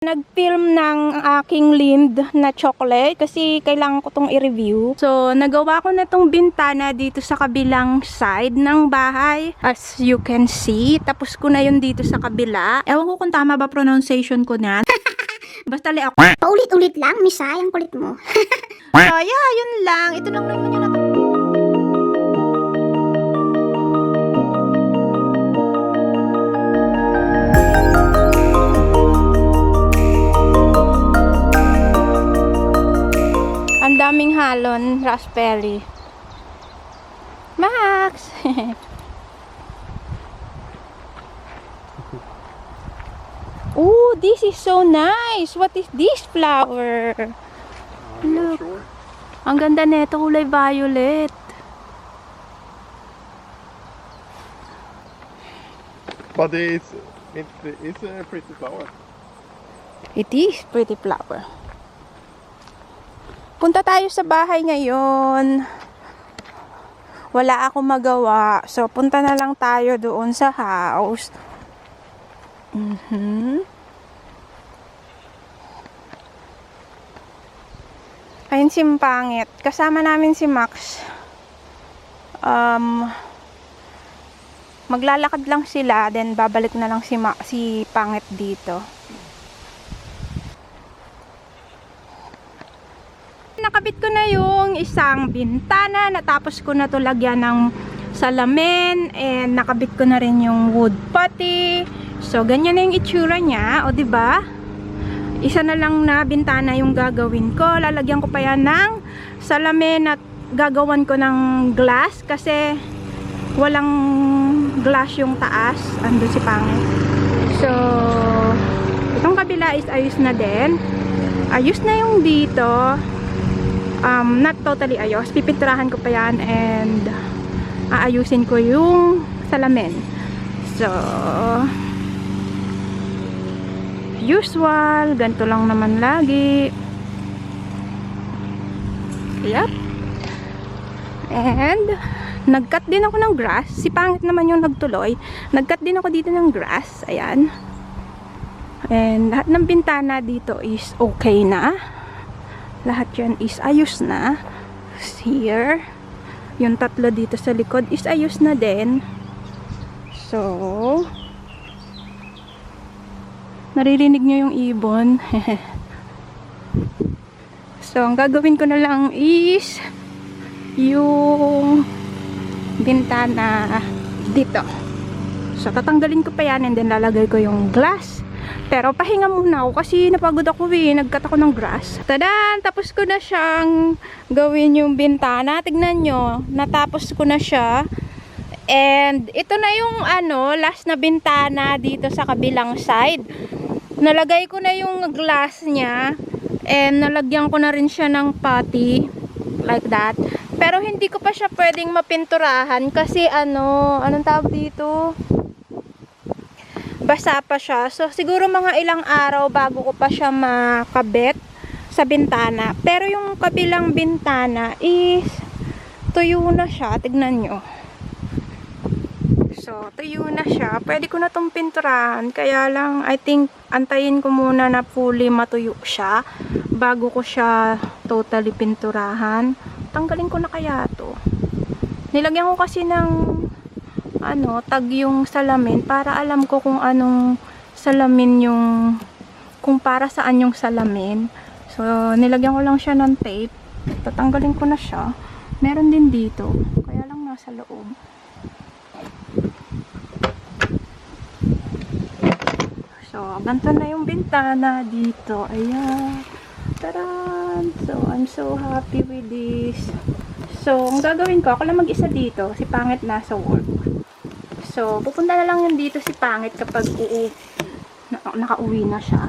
Nag-film ng aking Lind na chocolate kasi kailangan ko tong i-review. So, nagawa ko na tong bintana dito sa kabilang side ng bahay. As you can see, tapos ko na yun dito sa kabila. Ewan ko kung tama ba pronunciation ko na. Basta li ako. Paulit-ulit lang, Misay, ang kulit mo. So, yeah, yun lang. Ito lang naman yun. Ang daming halon, raspberry. Max! Oh, this is so nice! What is this flower? Look. Ang ganda nito, kulay violet. But it's a pretty flower. It is pretty flower. Punta tayo sa bahay ngayon. Wala akong magawa. So, punta na lang tayo doon sa house. Ayun si Pangit. Kasama namin si Max. Maglalakad lang sila, then babalik na lang si Pangit dito. Nakabit ko na yung isang bintana, natapos ko na to lagyan ng salamin, and nakabit ko na rin yung wood putty. So, ganyan na yung itsura niya, o diba? Isa na lang na bintana yung gagawin ko. Lalagyan ko pa yan ng salamin at gagawan ko ng glass kasi walang glass yung taas. Andun si Pangit. So, itong kabila is ayos na din. Ayos na yung dito. Not totally ayos. Pipinturahan ko pa yan and aayusin ko yung salamin. So, usual. Ganito lang naman lagi. Yep. And, nag-cut din ako ng grass. Si Pangit naman yung nagtuloy. Nag-cut din ako dito ng grass. Ayan. And, lahat ng bintana dito is okay na. Lahat yan is ayos na. Here. Yung tatlo dito sa likod is ayos na din. So, naririnig nyo yung ibon. So, ang gagawin ko na lang is yung bintana dito. So, tatanggalin ko pa yan and then lalagay ko yung glass. Pero pahinga muna ako kasi napagod ako nag-cut ako ng grass. Tadan! Tapos ko na siyang gawin yung bintana. Tignan nyo, natapos ko na siya. And ito na yung last na bintana dito sa kabilang side. Nalagay ko na yung glass niya. And nalagyan ko na rin siya ng putty. Like that. Pero hindi ko pa siya pwedeng mapinturahan kasi anong tawag dito? Basa pa siya. So, siguro mga ilang araw bago ko pa siya makabit sa bintana. Pero yung kabilang bintana is tuyo na siya. Tignan nyo. So, tuyo na siya. Pwede ko na itong pinturahan. Kaya lang, I think, antayin ko muna na fully matuyo siya bago ko siya totally pinturahan. Tanggalin ko na kaya to. Nilagyan ko kasi ng tag yung salamin para alam ko kung anong salamin yung kung para saan yung salamin. So, nilagyan ko lang siya ng tape. Tatanggalin ko na siya. Meron din dito. Kaya lang nasa loob. So, ganito na yung bintana dito. Ayan. Taran! So, I'm so happy with this. So, ang gagawin ko, ako lang mag-isa dito. Si Pangit nasa work. So, pupunta na lang yun dito si Pangit kapag nakauwi na siya.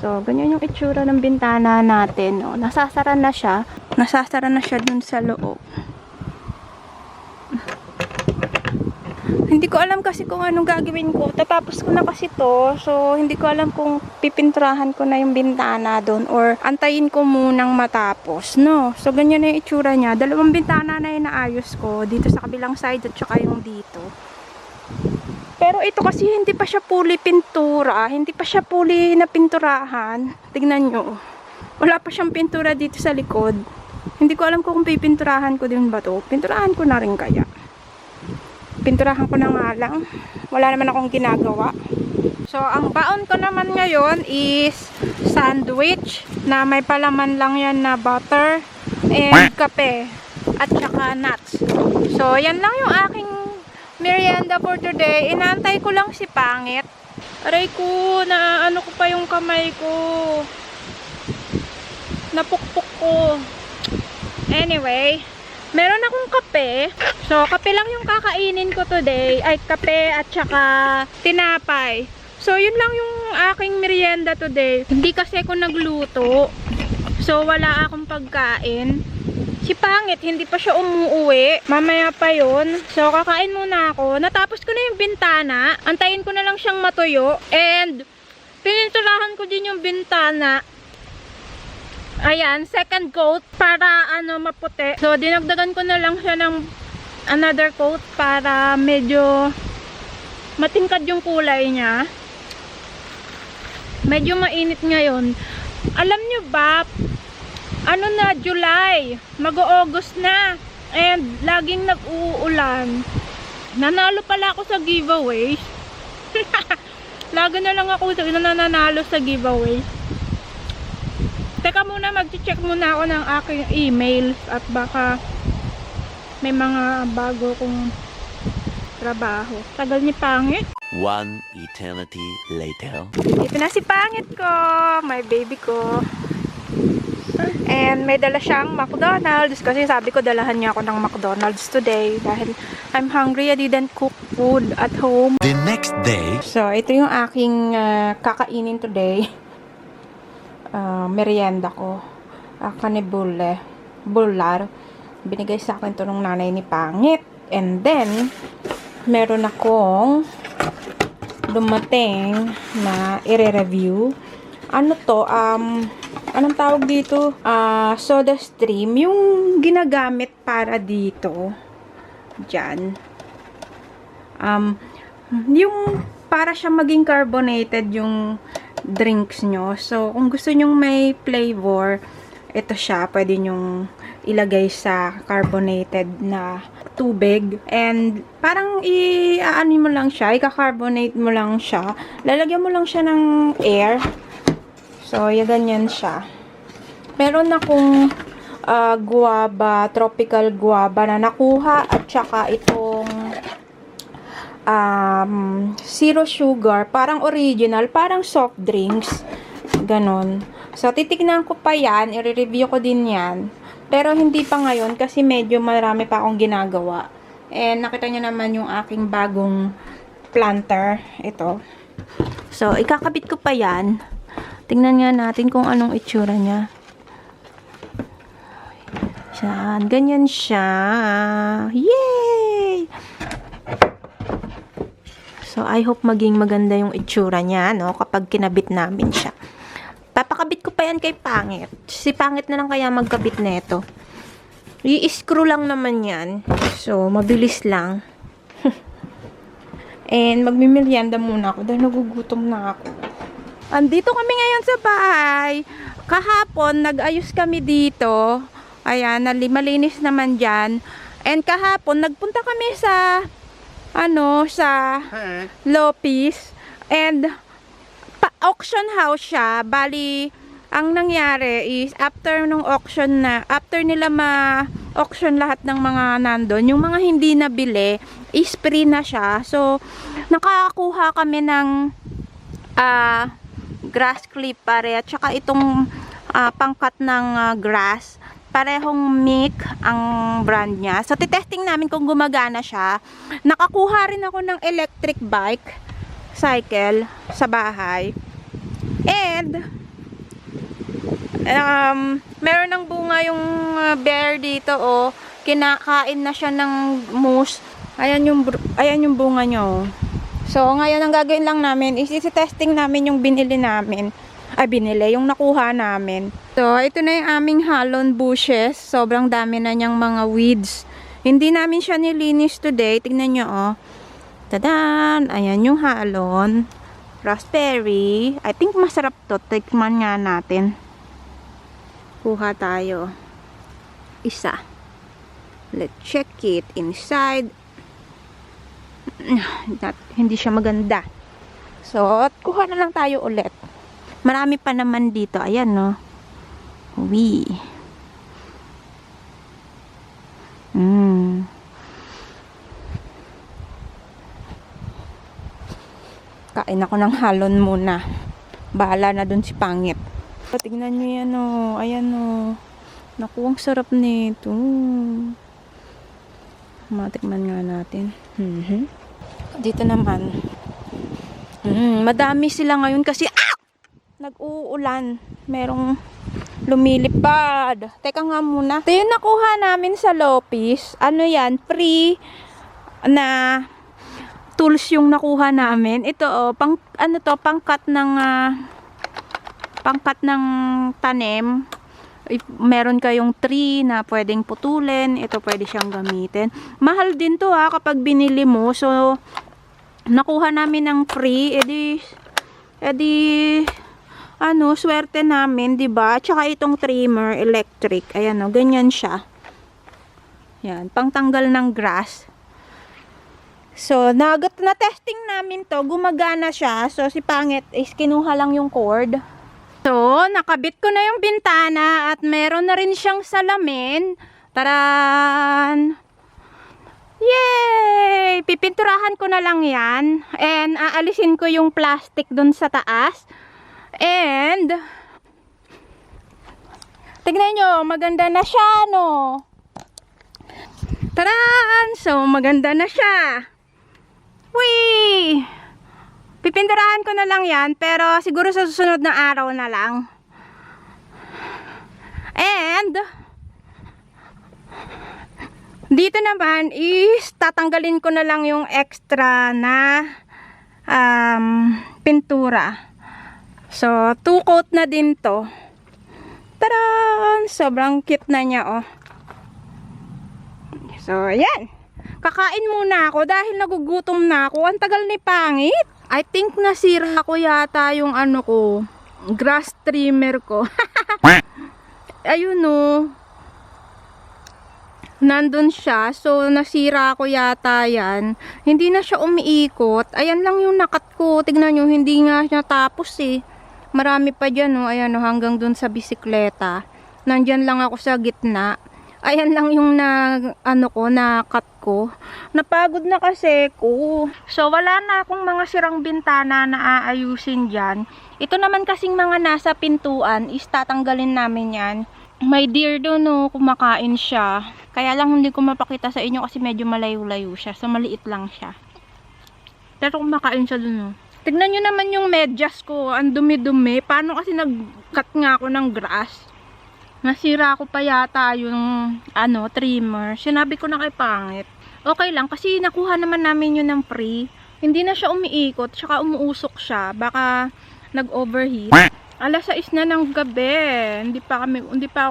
So, ganyan yung itsura ng bintana natin. No? Nasasara na siya. Nasasara na siya dun sa loob. Hindi ko alam kasi kung anong gagawin ko. Tatapos ko na kasi to. So, hindi ko alam kung pipinturahan ko na yung bintana doon or antayin ko munang matapos. No? So, ganyan na yung itsura niya. Dalawang bintana na yung naayos ko. Dito sa kabilang side at saka yung dito. Pero ito kasi hindi pa siya fully pintura. Hindi pa siya fully na pinturahan. Tignan nyo. Wala pa siyang pintura dito sa likod. Hindi ko alam kung pipinturahan ko din ba to. Pinturahan ko na rin kaya. Pinturahan ko na nga lang. Wala naman akong ginagawa. So, ang baon ko naman ngayon is sandwich na may palaman lang yan na butter and kape at saka nuts. So, yan lang yung aking merienda for today. Inaantay ko lang si Pangit. Aray ko, na ano ko pa yung kamay ko. Napukpok ko. Anyway, meron akong kape. So, kape lang yung kakainin ko today. Ay, kape at saka tinapay. So, yun lang yung aking merienda today. Hindi kasi ako nagluto. So, wala akong pagkain. Si Pangit, hindi pa siya umuuwi. Mamaya pa yun. So, kakain muna ako. Natapos ko na yung bintana. Antayin ko na lang siyang matuyo. And, pininturahan ko din yung bintana. Ayan, second coat para maputi. So, dinagdagan ko na lang siya ng another coat para medyo matingkad yung kulay niya. Medyo mainit ngayon. Alam nyo ba, July, mag-August na, and laging nag-uulan. Nanalo pala ako sa giveaway. Lagi na lang ako nananalo sa giveaway. Teka muna, mag-check muna ako ng aking emails at baka may mga bago kong trabaho. Tagal ni Pangit. One eternity later. Ito na si Pangit ko, my baby ko. And may dala siyang McDonald's kasi sabi ko dalahan niya ako ng McDonald's today dahil I'm hungry. I didn't cook food at home. The next day. So, ito yung aking kakainin today. Merienda ko. Kanibule. Bular. Binigay sa akin to ng nanay ni Pangit. And then, meron akong dumating na i-review. Ano to? Anong tawag dito? Soda stream. Yung ginagamit para dito. Diyan. Yung para siya maging carbonated yung drinks nyo. So, kung gusto nyong may flavor, ito siya. Pwede nyong ilagay sa carbonated na tubig. And, parang i-ano mo lang siya. I-carbonate mo lang siya. Lalagyan mo lang siya ng air. So, ganyan siya. Meron akong guava, tropical guava na nakuha at saka itong zero sugar, parang original, parang soft drinks. Ganon. So, titignan ko pa yan. I-review ko din yan. Pero hindi pa ngayon kasi medyo marami pa akong ginagawa. And nakita nyo naman yung aking bagong planter. Ito. So, ikakabit ko pa yan. Tingnan nga natin kung anong itsura niya. Yan. Ganyan siya. Yay! So, I hope maging maganda yung itsura niya, no? Kapag kinabit namin siya. Papakabit ko pa yan kay Pangit. Si Pangit na lang kaya magkabit neto. I-screw lang naman yan. So, mabilis lang. And, magmimerienda muna ako dahil nagugutom na ako. Andito kami ngayon sa bahay. Kahapon, nag-ayos kami dito. Ayan, malinis naman dyan. And kahapon, nagpunta kami sa, sa Lopez. And, auction house siya. Bali, ang nangyari is, after nila ma-auction lahat ng mga nandun, yung mga hindi nabili, is free na siya. So, nakakuha kami ng, grass clipper at saka itong pangkat ng grass. Parehong Mic ang brand niya. So, titesting namin kung gumagana siya. Nakakuha rin ako ng electric bike cycle sa bahay. And, meron ng bunga yung bear dito, oh. Kinakain na siya ng moose. Ayan yung bunga niya, oh. So, ngayon ang gagawin lang namin is isi-testing namin yung binili namin. Yung nakuha namin. So, ito na yung aming halon bushes. Sobrang dami na niyang mga weeds. Hindi namin siya nilinis today. Tingnan nyo, oh. Tadan! Ayan yung halon. Raspberry. I think masarap to. Tikman nga natin. Kuha tayo. Isa. Let's check it inside. Hindi siya maganda. So, kuha na lang tayo ulit. Marami pa naman dito. Ayan, no. Uwi. Kain ako ng halon muna. Bahala na dun si Pangit. Tignan nyo yan, o. Ayan, o. Naku, ang sarap nito. Matikman nga natin. Dito naman. Madami sila ngayon kasi nag-uulan. Merong lumilipad. Teka nga muna. Ito yung nakuha namin sa Lopis. Ano yan? Free na tools yung nakuha namin. Ito pangkat ng tanim. If meron kayong tree na pwedeng putulin, ito pwede siyang gamitin. Mahal din to kapag binili mo. So nakuha namin ng free, swerte namin, 'di ba? Tsaka itong trimmer electric. Ayan, ganyan siya. Yan, pangtanggal ng grass. So, na testing namin to, gumagana siya. So, si Pangit is kinuha lang yung cord. So, nakabit ko na yung bintana at meron na rin siyang salamin. Taran! Yay! Pipinturahan ko na lang yan. And, aalisin ko yung plastic dun sa taas. And, tignan nyo, maganda na siya, no? Taran! So, maganda na siya. Whee! Pipinturahan ko na lang yan, pero siguro sa susunod na araw na lang. And, dito naman is tatanggalin ko na lang yung extra na pintura. So, 2 coat na din to. Taran! Sobrang cute na niya, oh. So, ayan. Kakain muna ako dahil nagugutom na ako. Ang tagal ni Pangit. I think nasira ko yata yung grass trimmer ko. Ayun, no. Nandun siya. So, nasira ko yata yan. Hindi na siya umiikot. Ayan lang yung nakat ko. Tignan nyo, hindi nga siya tapos eh. Marami pa dyan, no. Ayan, no, hanggang dun sa bisikleta. Nandyan lang ako sa gitna. Ayan lang yung na-cut ko. Napagod na kasi ko. So, wala na akong mga sirang bintana na aayusin dyan. Ito naman kasing mga nasa pintuan, is tatanggalin namin yan. May deer doon, no, kumakain siya. Kaya lang hindi ko mapakita sa inyo kasi medyo malayo-layo siya. So, maliit lang siya. Pero kumakain siya doon, no. Tignan nyo naman yung medyas ko. Ang dumi-dumi. Paano kasi nag-cut nga ako ng grass? Nasira ko pa yata yung trimmer. Sinabi ko na kay Pangit. Okay lang kasi nakuha naman namin yun ng free. Hindi na siya umiikot, tsaka umuusok siya. Baka nag-overheat. Alas 6 na ng gabi. Hindi pa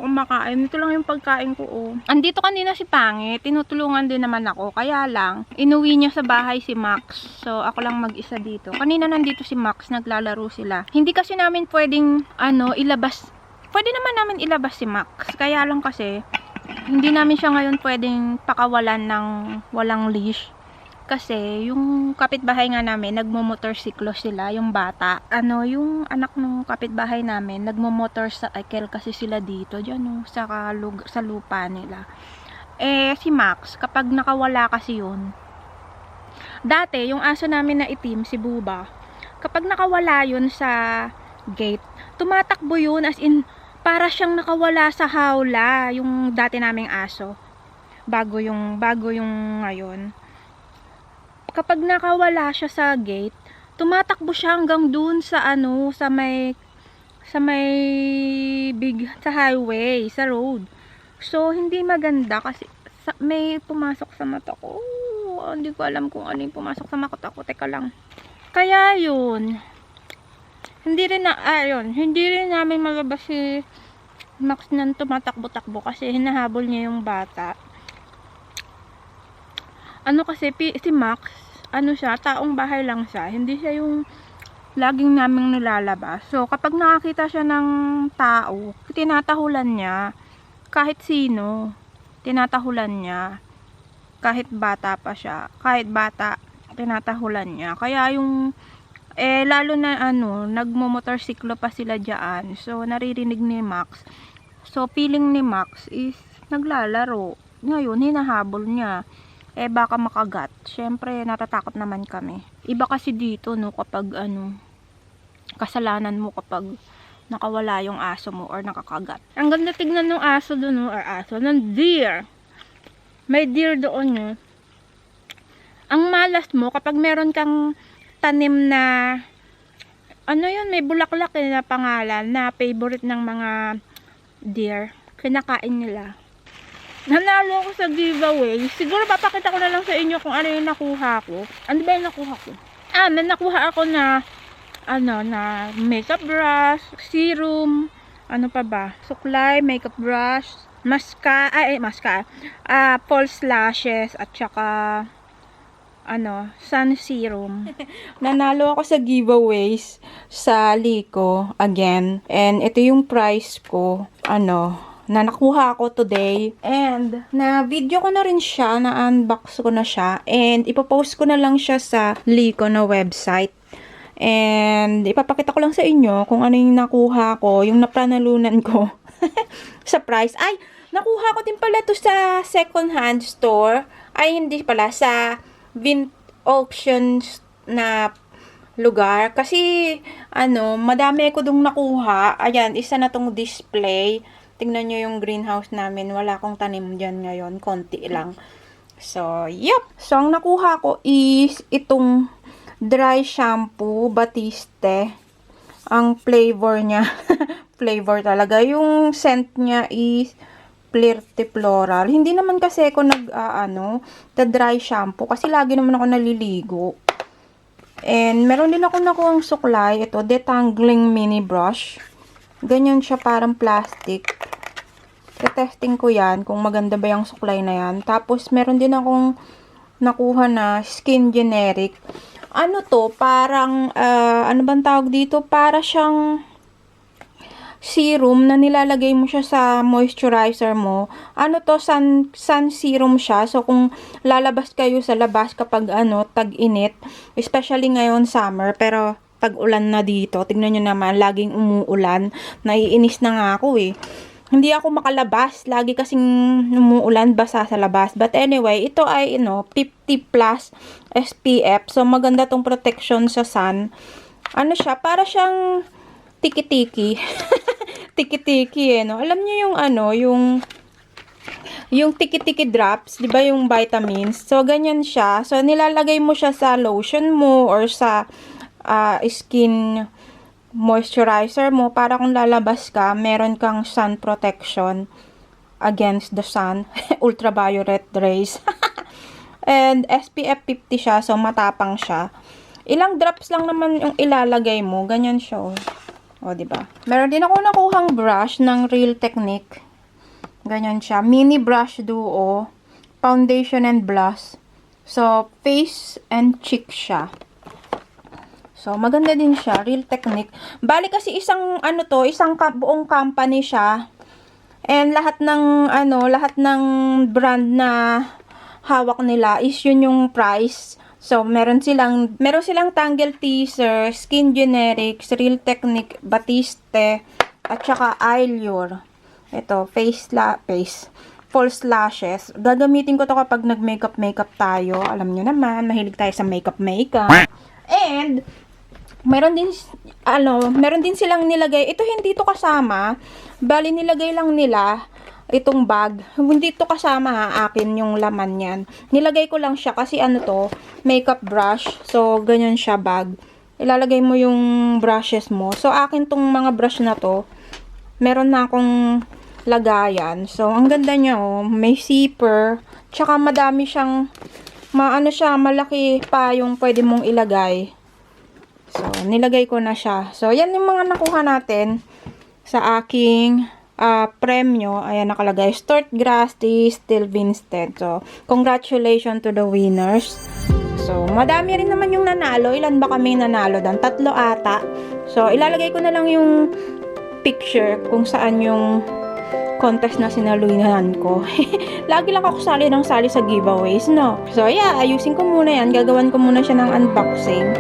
ako makain. Ito lang yung pagkain ko, oh. Andito kanina si Pangit. Tinutulungan din naman ako. Kaya lang, inuwi niya sa bahay si Max. So, ako lang mag-isa dito. Kanina nandito si Max, naglalaro sila. Hindi kasi namin pwedeng, ilabas. Pwede naman namin ilabas si Max. Kaya lang kasi, hindi namin siya ngayon pwedeng pakawalan ng walang leash. Kasi, yung kapitbahay nga namin, nagmo-motorsiklo sila, yung bata. Yung anak ng kapitbahay namin, nagmo-motorcycle kasi sila dito, dyan, sa lupa nila. Si Max, kapag nakawala kasi yun, dati, yung aso namin na itim, si Buba, kapag nakawala yun sa gate, tumatakbo yun, as in, para siyang nakawala sa hawla, yung dati naming aso. Bago yung ngayon. Kapag nakawala siya sa gate, tumatakbo siya hanggang dun sa sa may highway, sa road. So, hindi maganda kasi may pumasok sa mata ko. Hindi ko alam kung ano yung pumasok sa mata ko. Teka lang. Kaya yun. Hindi rin namin malabas si Max nang tumatakbo-takbo kasi hinahabol niya yung bata. Kasi si Max, ano siya, taong bahay lang siya. Hindi siya yung laging naming nilalabas. So, kapag nakakita siya ng tao, tinatahulan niya. Kahit sino, tinatahulan niya. Kahit bata pa siya. Kahit bata, tinatahulan niya. Kaya yung, lalo na nagmo-motorsiklo pa sila dyan. So, naririnig ni Max. So, feeling ni Max is naglalaro. Ngayon, hinahabol niya. Baka makagat. Syempre, natatakot naman kami. Iba kasi dito, no, kapag kasalanan mo kapag nakawala yung aso mo or nakakagat. Ang ganda tignan ng aso doon, no, or aso, ng deer. May deer doon, no. Ang malas mo, kapag meron kang tanim na, may bulaklak na pangalan, na favorite ng mga deer, kinakain nila. Nanalo ako sa giveaway. Siguro papakita ko na lang sa inyo kung ano yung nakuha ko. Ano ba yung nakuha ko? May nakuha ako na na makeup brush, serum, ano pa ba? Suklay, makeup brush, false lashes, at saka sun serum. Nanalo ako sa giveaways sa Lico again. And ito yung price ko. Na nakuha ko today. And, na-video ko na rin siya, na-unbox ko na siya. And, ipopost ko na lang siya sa Lico na website. And, ipapakita ko lang sa inyo kung ano yung nakuha ko, yung napranalunan ko sa price. Ay, nakuha ko din pala to sa second hand store. Ay, hindi pala, sa auctions na lugar. Kasi, madami ko dong nakuha. Ayan, isa na tong display. Tingnan nyo yung greenhouse namin. Wala akong tanim dyan ngayon. Konti lang. So, yep. So, ang nakuha ko is itong dry shampoo Batiste. Ang flavor niya. Flavor talaga. Yung scent niya is Flirty Floral. Hindi naman kasi ako the dry shampoo. Kasi lagi naman ako naliligo. And, meron din ako nakuhang suklay. Ito, detangling mini brush. Ganyan siya, parang plastic. Testing ko yan, kung maganda ba yung suklay na yan. Tapos, meron din akong nakuha na skin generic. Parang, ano bang tawag dito? Para siyang serum na nilalagay mo siya sa moisturizer mo. Sun serum siya. So, kung lalabas kayo sa labas kapag, tag-init, especially ngayon summer, pero tag-ulan na dito. Tignan nyo naman, laging umuulan. Naiinis na nga ako Hindi ako makalabas. Lagi kasing umuulan, basa sa labas. But anyway, ito ay, 50 plus SPF. So, maganda tong protection sa sun. Siya, para siyang tiki-tiki. Tiki-tiki, Alam niyo yung tiki-tiki drops, di ba yung vitamins? So, ganyan siya. So, nilalagay mo siya sa lotion mo or sa skin moisturizer mo para kung lalabas ka, meron kang sun protection against the sun, ultraviolet rays. And SPF 50 siya, so matapang siya. Ilang drops lang naman yung ilalagay mo, ganyan siya. Diba? Meron din ako nakuhang brush ng Real Technique. Ganyan siya, mini brush duo, foundation and blush. So, face and cheek siya. So, maganda din siya. Real Technique. Bali kasi isang buong company siya. And lahat ng brand na hawak nila is yun yung price. So, meron silang Tangle Teaser, Skin Generics, Real Technique, Batiste, at saka Allure. Ito, false lashes. Gagamitin ko to kapag nag-makeup tayo. Alam nyo naman, mahilig tayo sa makeup. And, meron din silang nilagay. Ito hindi to kasama. Bali, nilagay lang nila itong bag. Hindi to kasama akin yung laman yan. Nilagay ko lang siya kasi makeup brush. So, ganyan siya bag. Ilalagay mo yung brushes mo. So, akin tong mga brush na to, meron na akong lagayan. So, ang ganda niya may zipper. Tsaka madami siyang, malaki pa yung pwede mong ilagay. So, nilagay ko na siya. So, yan yung mga nakuha natin sa aking premyo. Ayan, nakalagay. Stuart Grasty, Still Vinsted. So, congratulations to the winners. So, So, madami rin naman yung nanalo. Ilan ba kami nanalo doon? 3 ata. So, ilalagay ko na lang yung picture kung saan yung contest na sinaluhan ko. Lagi lang ako sali ng sali sa giveaways, no? So, yeah, ayusin ko muna yan. Gagawan ko muna siya ng unboxing.